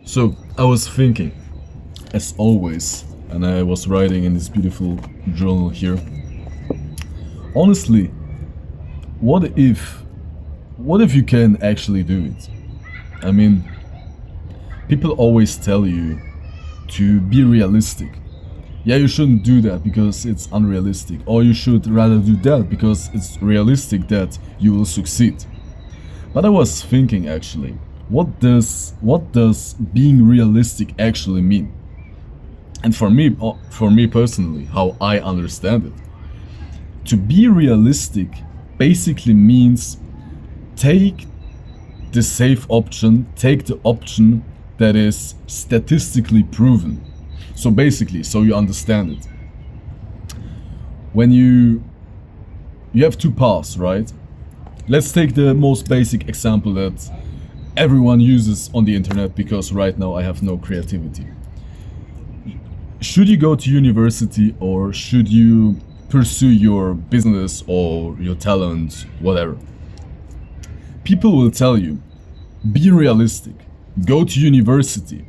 So I was thinking, as always, and I was writing in this beautiful journal here. Honestly, what if, what if you can actually do it? I mean, people always tell you to be realistic. Yeah, you shouldn't do that because it's unrealistic, or you should rather do that because it's realistic that you will succeed. But I was thinking actually, what does being realistic actually mean? And for me personally, how I understand it, to be realistic basically means take the safe option, take the option that is statistically proven. So basically, so you understand it. When you have two paths, right? Let's take the most basic example that everyone uses on the internet because right now I have no creativity. Should you go to university or should you pursue your business or your talent, whatever? People will tell you, be realistic, go to university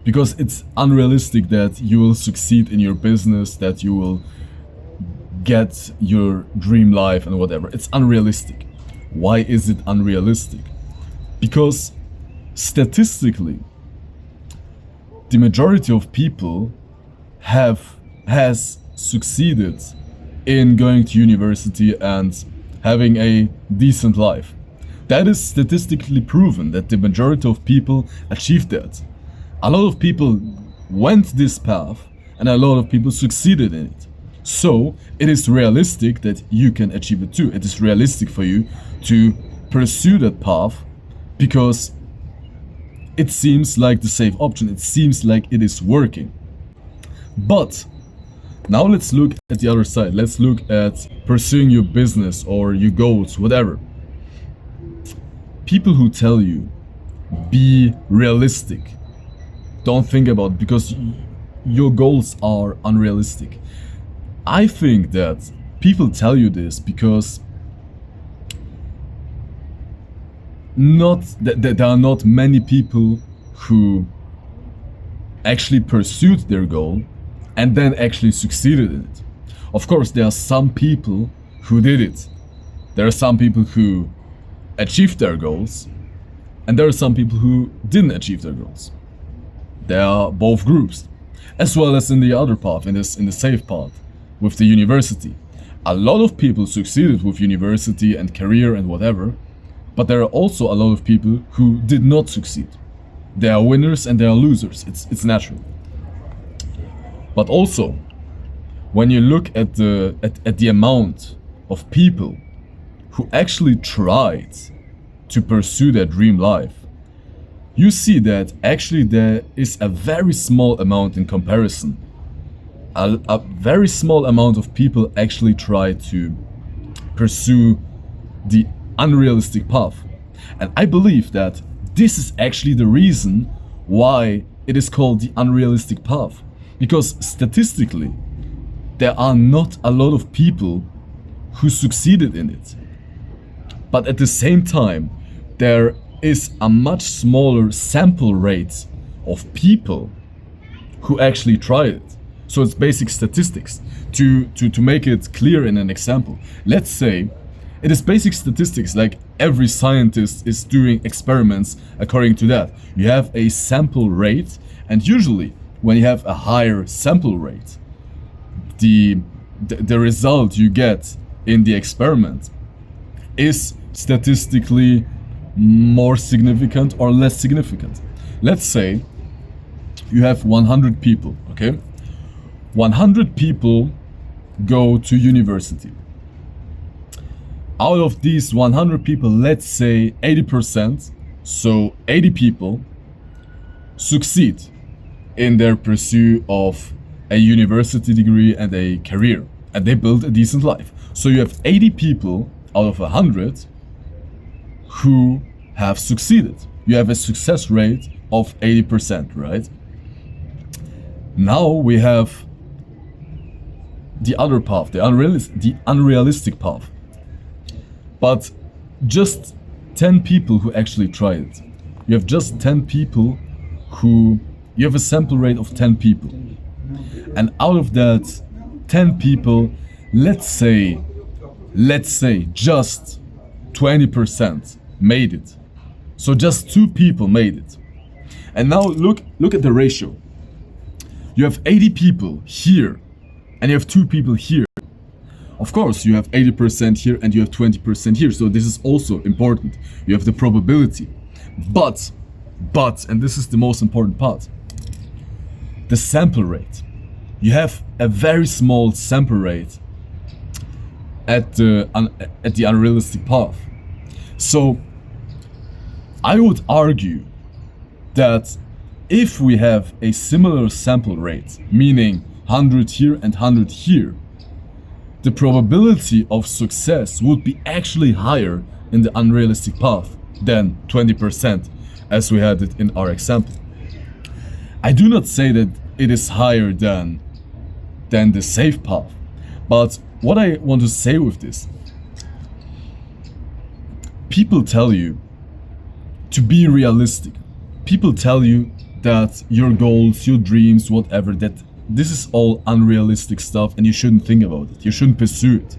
because it's unrealistic that you will succeed in your business, that you will get your dream life and whatever. It's unrealistic. Why is it unrealistic? Because statistically, the majority of people has succeeded in going to university and having a decent life. That is statistically proven that the majority of people achieved that. A lot of people went this path and a lot of people succeeded in it. So it is realistic that you can achieve it too. It is realistic for you to pursue that path because it seems like the safe option. It seems like it is working. But now let's look at the other side. Let's look at pursuing your business or your goals, whatever. People who tell you, be realistic, don't think about it because your goals are unrealistic. I think that people tell you this because not that there are not many people who actually pursued their goal and then actually succeeded in it. Of course, there are some people who did it. There are some people who achieved their goals, and there are some people who didn't achieve their goals. There are both groups, as well as in the other path, in the safe path, with the university. A lot of people succeeded with university and career and whatever, but there are also a lot of people who did not succeed. There are winners and there are losers. It's natural. But also, when you look at the amount of people who actually tried to pursue their dream life, you see that actually there is a very small amount in comparison. A very small amount of people actually try to pursue the unrealistic path. And I believe that this is actually the reason why it is called the unrealistic path. Because statistically, there are not a lot of people who succeeded in it. But at the same time, there is a much smaller sample rate of people who actually tried it. So it's basic statistics. To make it clear in an example, let's say it is basic statistics, like every scientist is doing experiments according to that. You have a sample rate, and usually when you have a higher sample rate, the result you get in the experiment is statistically more significant or less significant. Let's say you have 100 people, okay? 100 people go to university. Out of these 100 people, let's say 80%, so 80 people succeed in their pursuit of a university degree and a career, and they build a decent life. So you have 80 people out of 100 who have succeeded. You have a success rate of 80%, right? Now we have the other path, the unrealistic path. But just 10 people who actually tried it. You have just 10 people who you have a sample rate of 10 people, and out of that 10 people, let's say just 20% made it. So just 2 people made it. And now look at the ratio. You have 80 people here and you have 2 people here. Of course, you have 80% here and you have 20% here. So this is also important. You have the probability. But, and this is the most important part, the sample rate. You have a very small sample rate at the unrealistic path. So I would argue that if we have a similar sample rate, meaning 100 here and 100 here, the probability of success would be actually higher in the unrealistic path than 20%, as we had it in our example. I do not say that it is higher than the safe path, but what I want to say with this, people tell you to be realistic. People tell you that your goals, your dreams, whatever, that this is all unrealistic stuff and you shouldn't think about it. You shouldn't pursue it.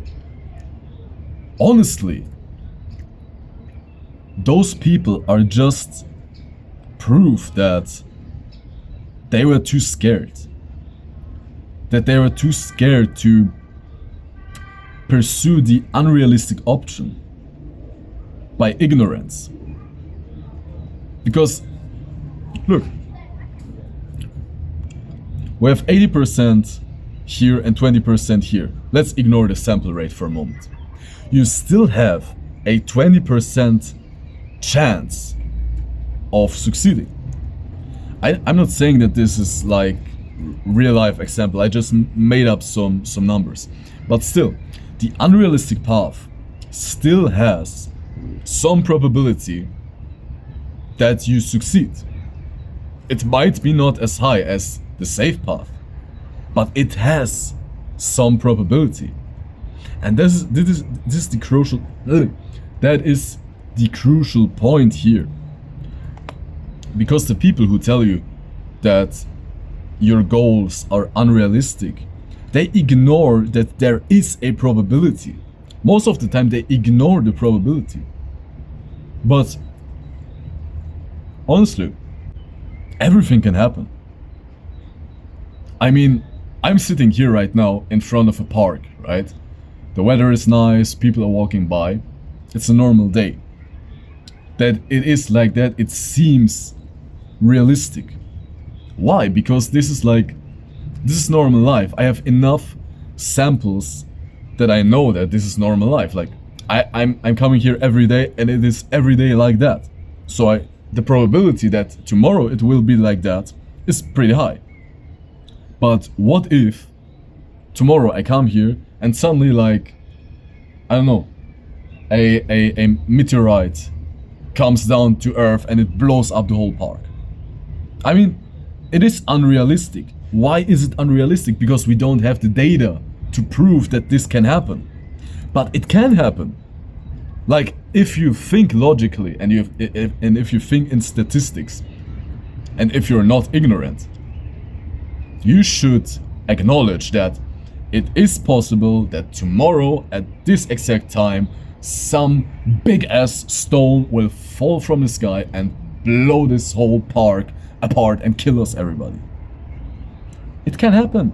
Honestly, those people are just proof that they were too scared. That they were too scared to pursue the unrealistic option by ignorance. Because, look, we have 80% here and 20% here. Let's ignore the sample rate for a moment. You still have a 20% chance of succeeding. I'm not saying that this is like real life example. I just made up some numbers. But still, the unrealistic path still has some probability that you succeed. It might be not as high as the safe path, but it has some probability. And this is the crucial that is the crucial point here. Because the people who tell you that your goals are unrealistic, they ignore that there is a probability. Most of the time they ignore the probability. But honestly, everything can happen. I mean, I'm sitting here right now in front of a park, right? The weather is nice, people are walking by. It's a normal day. That it is like that, it seems realistic. Why? Because this is normal life. I have enough samples that I know that this is normal life. Like I'm coming here every day and it is every day like that. So the probability that tomorrow it will be like that is pretty high. But what if tomorrow I come here and suddenly, like, I don't know, a meteorite comes down to Earth and it blows up the whole park? I mean, it is unrealistic. Why is it unrealistic? Because we don't have the data to prove that this can happen. But it can happen. Like, if you think logically and if you think in statistics, and if you're not ignorant, you should acknowledge that it is possible that tomorrow at this exact time some big ass stone will fall from the sky and blow this whole park apart and kill us everybody. It can happen.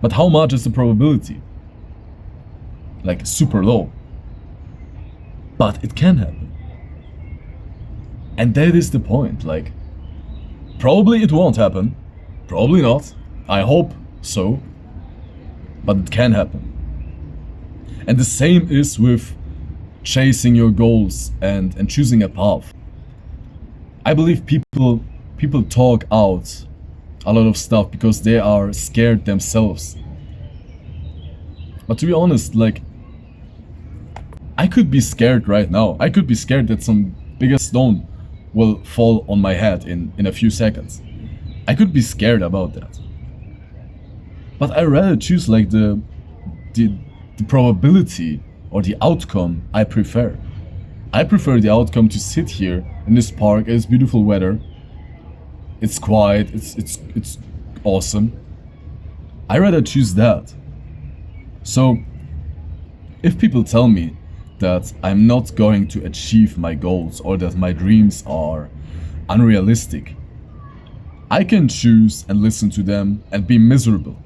But how much is the probability? Like, super low. But it can happen. And that is the point. Like, probably it won't happen. Probably not. I hope so. But it can happen. And the same is with chasing your goals and choosing a path. I believe people talk out a lot of stuff because they are scared themselves. But to be honest, like, I could be scared right now. I could be scared that some bigger stone will fall on my head in a few seconds. I could be scared about that. But I rather choose like the probability or the outcome I prefer. I prefer the outcome to sit here in this park. It's beautiful weather. it's quiet, it's awesome. I rather choose that. So if people tell me that I'm not going to achieve my goals or that my dreams are unrealistic, I can choose and listen to them and be miserable.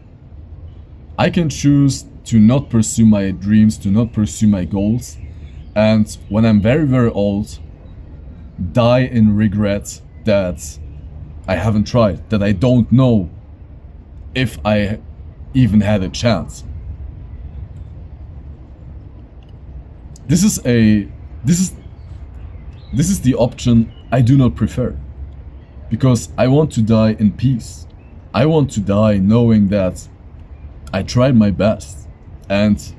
I can choose to not pursue my dreams, to not pursue my goals, and when I'm very, very old, die in regret that I haven't tried, that I don't know if I even had a chance. This is the option I do not prefer, because I want to die in peace. I want to die knowing that I tried my best, and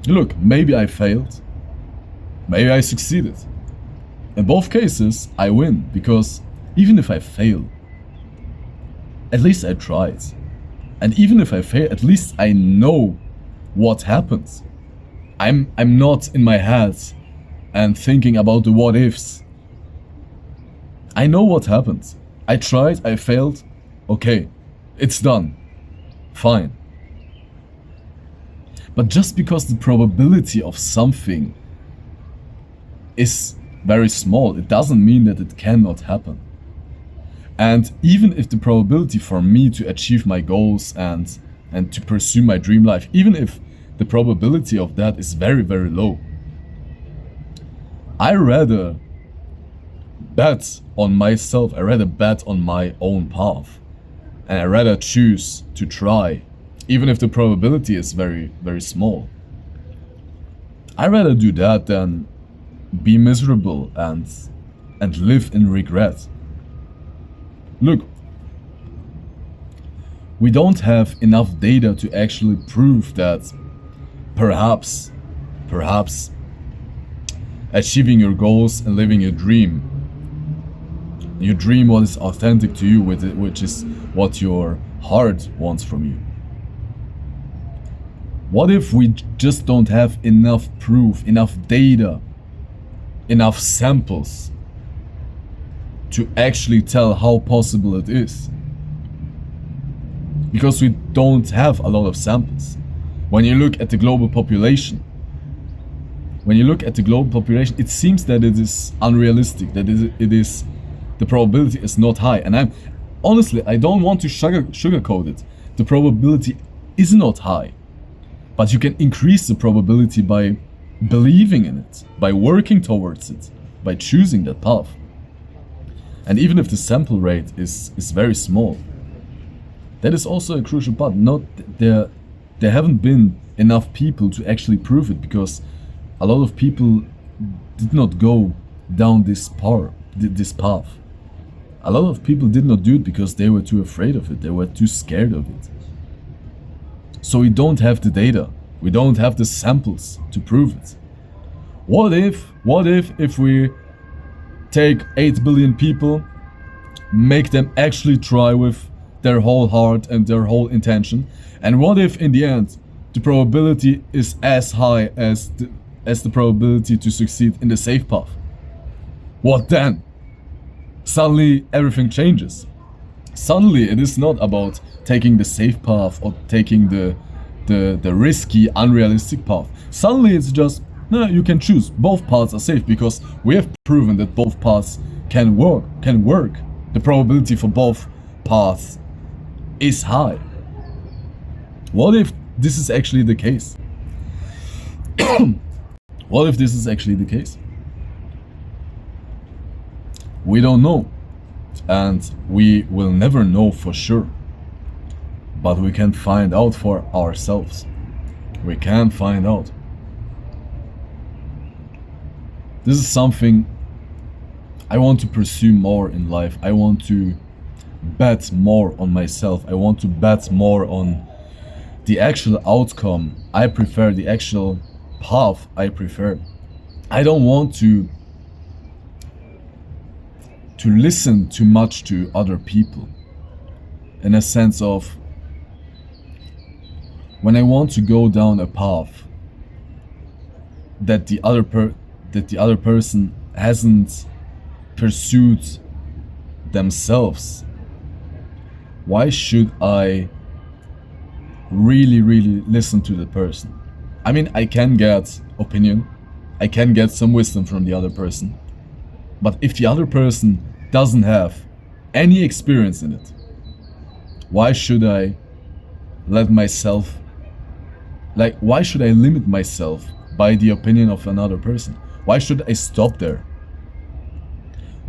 look, maybe I failed, maybe I succeeded. In both cases, I win, because even if I fail, at least I tried. And even if I fail, at least I know what happens. I'm not in my head and thinking about the what ifs. I know what happened. I tried, I failed. Okay, it's done. Fine. But just because the probability of something is very small, it doesn't mean that it cannot happen. And even if the probability for me to achieve my goals and to pursue my dream life, even if the probability of that is very, very low, I rather bet on myself, I rather bet on my own path, and I rather choose to try, even if the probability is very, very small. I rather do that than be miserable and live in regret. Look, we don't have enough data to actually prove that perhaps achieving your goals and living your dream what is authentic to you, which is what your heart wants from you. What if we just don't have enough proof, enough data, enough samples to actually tell how possible it is? Because we don't have a lot of samples. When you look at the global population, it seems that it is unrealistic, that the probability is not high. And I don't want to sugarcoat it. The probability is not high, but you can increase the probability by believing in it, by working towards it, by choosing that path. And even if the sample rate is very small, that is also a crucial part. There haven't been enough people to actually prove it, because a lot of people did not go down this path. A lot of people did not do it because they were too afraid of it, they were too scared of it. So we don't have the data, we don't have the samples to prove it. What if we take 8 billion people, make them actually try with their whole heart and their whole intention, and what if in the end the probability is as high as the probability to succeed in the safe path? What then? Suddenly everything changes. Suddenly it is not about taking the safe path or taking the risky, unrealistic path. Suddenly it's just, no, you can choose. Both paths are safe because we have proven that both paths can work. The probability for both paths is high. What if this is actually the case? What if this is actually the case? We don't know, and we will never know for sure, but we can find out for ourselves. We can find out. This is something I want to pursue more in life. I want to bet more on myself. I want to bet more on the actual outcome I prefer, the actual path I prefer. I don't want to listen too much to other people, in a sense of, when I want to go down a path that the other person hasn't pursued themselves, why should I really listen to the person? I mean, I can get opinion, I can get some wisdom from the other person, but if the other person doesn't have any experience in it, why should I let myself, like, why should I limit myself by the opinion of another person? Why should I stop there?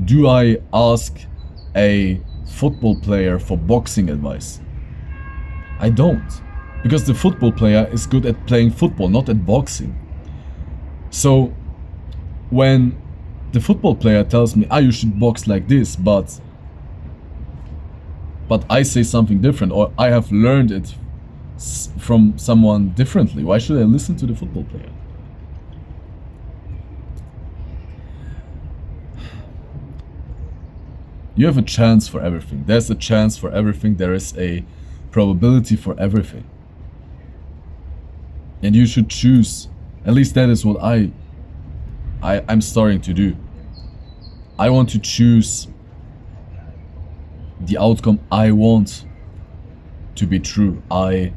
Do I ask a football player for boxing advice? I don't. Because the football player is good at playing football, not at boxing. So when the football player tells me, you should box like this, but I say something different, or I have learned it from someone differently, why should I listen to the football player? You have a chance for everything. There's a chance for everything. There is a probability for everything. And you should choose. At least that is what I'm starting to do. I want to choose the outcome I want to be true. I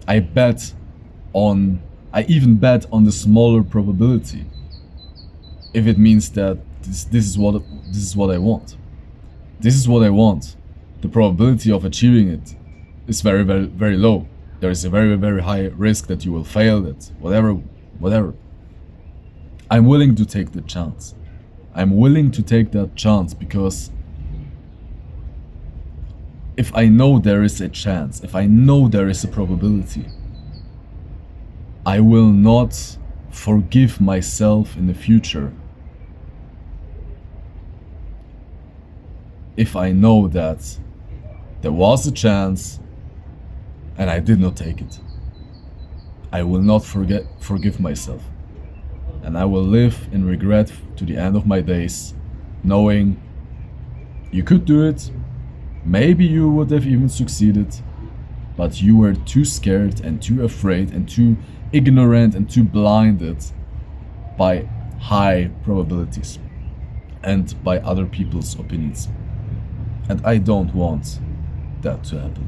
even bet on the smaller probability, if it means that this is what I want. This is what I want. The probability of achieving it is very low. There is a very high risk that you will fail, that whatever. I'm willing to take the chance. I'm willing to take that chance because if I know there is a chance, if I know there is a probability, I will not forgive myself in the future if I know that there was a chance and I did not take it. I will not forgive myself. And I will live in regret to the end of my days, knowing you could do it, maybe you would have even succeeded, but you were too scared and too afraid and too ignorant and too blinded by high probabilities and by other people's opinions. And I don't want that to happen.